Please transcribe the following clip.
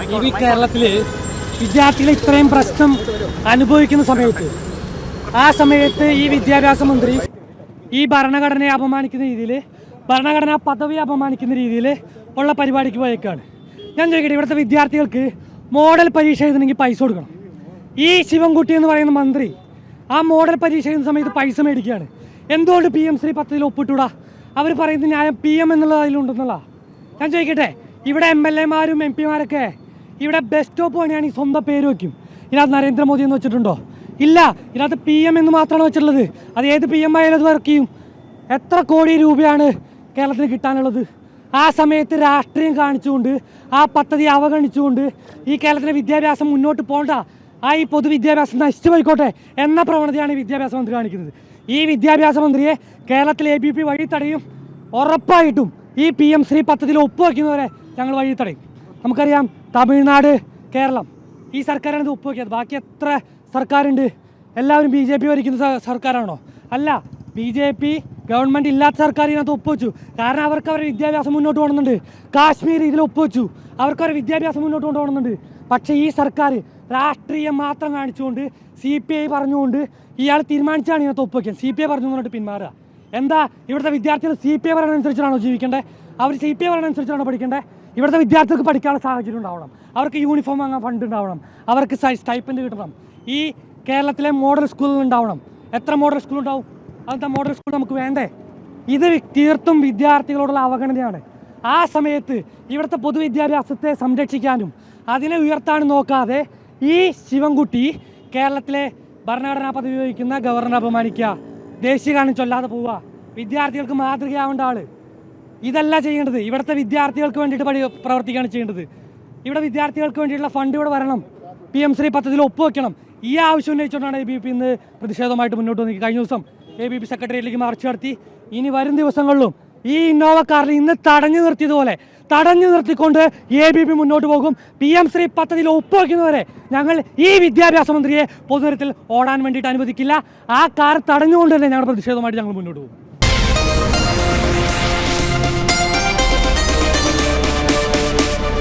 ഈ കേരളത്തില് വിദ്യാർത്ഥികൾ ഇത്രയും പ്രശ്നം അനുഭവിക്കുന്ന സമയത്ത് ആ സമയത്ത് ഈ വിദ്യാഭ്യാസ മന്ത്രി ഈ ഭരണഘടനയെ അപമാനിക്കുന്ന രീതിയിൽ, ഭരണഘടനാ പദവി അപമാനിക്കുന്ന രീതിയിൽ ഉള്ള പരിപാടിക്ക് പോയേക്കാണ്. ഞാൻ ചോദിക്കട്ടെ, ഇവിടുത്തെ വിദ്യാർത്ഥികൾക്ക് മോഡൽ പരീക്ഷ എഴുതണമെങ്കിൽ പൈസ കൊടുക്കണം. ഈ ശിവൻകുട്ടി എന്ന് പറയുന്ന മന്ത്രി ആ മോഡൽ പരീക്ഷ എഴുതുന്ന സമയത്ത് പൈസ മേടിക്കുകയാണ്. എന്തുകൊണ്ട് PM ശ്രീ പദ്ധതിയിൽ ഒപ്പിട്ടൂടാ? അവർ പറയുന്നത് ന്യായം PM എന്നുള്ള അതിലുണ്ടെന്നുള്ള. ഞാൻ ചോദിക്കട്ടെ, ഇവിടെ MLA മാരും MP മാരൊക്കെ ഇവിടെ ബസ് സ്റ്റോപ്പ് പണിയാണെങ്കിൽ സ്വന്തം പേര് വയ്ക്കും. ഇതിനകത്ത് നരേന്ദ്രമോദി എന്ന് വെച്ചിട്ടുണ്ടോ? ഇല്ല, ഇതിനകത്ത് PM എന്ന് മാത്രമാണ് വെച്ചിട്ടുള്ളത്. അത് ഏത് PM ആയാലും അത് വർക്ക് ചെയ്യും. എത്ര കോടി രൂപയാണ് കേരളത്തിന് കിട്ടാനുള്ളത്? ആ സമയത്ത് രാഷ്ട്രീയം കാണിച്ചുകൊണ്ട്, ആ പദ്ധതി അവഗണിച്ചുകൊണ്ട് ഈ കേരളത്തിലെ വിദ്യാഭ്യാസം മുന്നോട്ട് പോകണ്ട, ഈ പൊതുവിദ്യാഭ്യാസം നശിച്ചു പോയിക്കോട്ടെ എന്ന പ്രവണതയാണ് ഈ വിദ്യാഭ്യാസ മന്ത്രി കാണിക്കുന്നത്. ഈ വിദ്യാഭ്യാസ മന്ത്രിയെ കേരളത്തിലെ ABP വഴി തടയും. ഉറപ്പായിട്ടും ഈ PM ശ്രീ പദ്ധതിയിൽ ഒപ്പുവയ്ക്കുന്നവരെ ഞങ്ങൾ വഴി തടയും. നമുക്കറിയാം, തമിഴ്നാട്, കേരളം ഈ സർക്കാരാണ് ഇത് ഒപ്പുവയ്ക്കുന്നത്. ബാക്കി എത്ര സർക്കാരുണ്ട്? എല്ലാവരും BJP ഭരിക്കുന്ന സർക്കാരാണോ? അല്ല, BJP ഗവൺമെൻറ് ഇല്ലാത്ത സർക്കാർ ഇതിനകത്ത് ഒപ്പുവെച്ചു. കാരണം അവർക്ക് അവരുടെ വിദ്യാഭ്യാസം മുന്നോട്ട് പോകുന്നുണ്ട്. കാശ്മീർ ഇതിൽ ഒപ്പുവെച്ചു, അവർക്ക് അവരുടെ വിദ്യാഭ്യാസം മുന്നോട്ട് കൊണ്ടുപോകുന്നുണ്ട്. പക്ഷേ ഈ സർക്കാർ രാഷ്ട്രീയം മാത്രം കാണിച്ചുകൊണ്ട്, CPI പറഞ്ഞുകൊണ്ട് ഇയാൾ തീരുമാനിച്ചാണ് ഇതിനകത്ത് ഒപ്പുവയ്ക്കാൻ. CPI പറഞ്ഞു എന്നിട്ട് പിന്മാറുക. എന്താ ഇവിടുത്തെ വിദ്യാർത്ഥികൾ CPI പറയുന്നതനുസരിച്ചാണോ ജീവിക്കേണ്ടത്? അവർ CPI പറയുന്നതനുസരിച്ചാണോ പഠിക്കേണ്ടത്? ഇവിടുത്തെ വിദ്യാർത്ഥികൾക്ക് പഠിക്കാനുള്ള സാഹചര്യം ഉണ്ടാവണം, അവർക്ക് യൂണിഫോം വാങ്ങാൻ ഫണ്ട് ഉണ്ടാവണം, അവർക്ക് സ്റ്റൈപ്പൻഡ് കിട്ടണം. ഈ കേരളത്തിലെ മോഡൽ സ്കൂളുകൾ ഉണ്ടാവണം. എത്ര മോഡൽ സ്കൂൾ ഉണ്ടാവും? അതെന്താ മോഡൽ സ്കൂൾ നമുക്ക് വേണ്ടേ? ഇത് തീർത്തും വിദ്യാർത്ഥികളോടുള്ള അവഗണനയാണ്. ആ സമയത്ത് ഇവിടുത്തെ പൊതുവിദ്യാഭ്യാസത്തെ സംരക്ഷിക്കാനും അതിനെ ഉയർത്താനും നോക്കാതെ ഈ ശിവൻകുട്ടി കേരളത്തിലെ ഭരണഘടനാ പദവി വഹിക്കുന്ന ഗവർണറെ അപമാനിക്കുക, ദേശീയഗാനം ചൊല്ലാതെ പോവുക, വിദ്യാർത്ഥികൾക്ക് മാതൃകയാവേണ്ട ആള്. ഇതല്ല ചെയ്യേണ്ടത്. ഇവിടുത്തെ വിദ്യാർത്ഥികൾക്ക് വേണ്ടിയിട്ട് പ്രവർത്തിക്കുകയാണ് ചെയ്യേണ്ടത്. ഇവിടെ വിദ്യാർത്ഥികൾക്ക് വേണ്ടിയിട്ടുള്ള ഫണ്ട് ഇവിടെ വരണം. PM ശ്രീ പദ്ധതിയിൽ ഒപ്പുവെക്കണം. ഈ ആവശ്യം ഉന്നയിച്ചുകൊണ്ടാണ് ABP ഇന്ന് പ്രതിഷേധമായിട്ട് മുന്നോട്ട് വന്നത്. കഴിഞ്ഞ ദിവസം ABP സെക്രട്ടേറിയറ്റിലേക്ക് മാർച്ച് നടത്തി. ഇനി വരും ദിവസങ്ങളിലും ഈ ഇന്നോവ കാറിൽ ഇന്ന് തടഞ്ഞു നിർത്തിയതുപോലെ തടഞ്ഞു നിർത്തിക്കൊണ്ട് ABP മുന്നോട്ട് പോകും. PM ശ്രീ പദ്ധതിയിൽ ഒപ്പുവെക്കുന്നവരെ ഞങ്ങൾ ഈ വിദ്യാഭ്യാസ മന്ത്രിയെ പൊതുനിരത്തിൽ ഓടാൻ വേണ്ടിയിട്ട് അനുവദിക്കില്ല. ആ കാർ തടഞ്ഞുകൊണ്ട് തന്നെ ഞങ്ങളുടെ പ്രതിഷേധമായിട്ട് ഞങ്ങൾ മുന്നോട്ട് പോകും.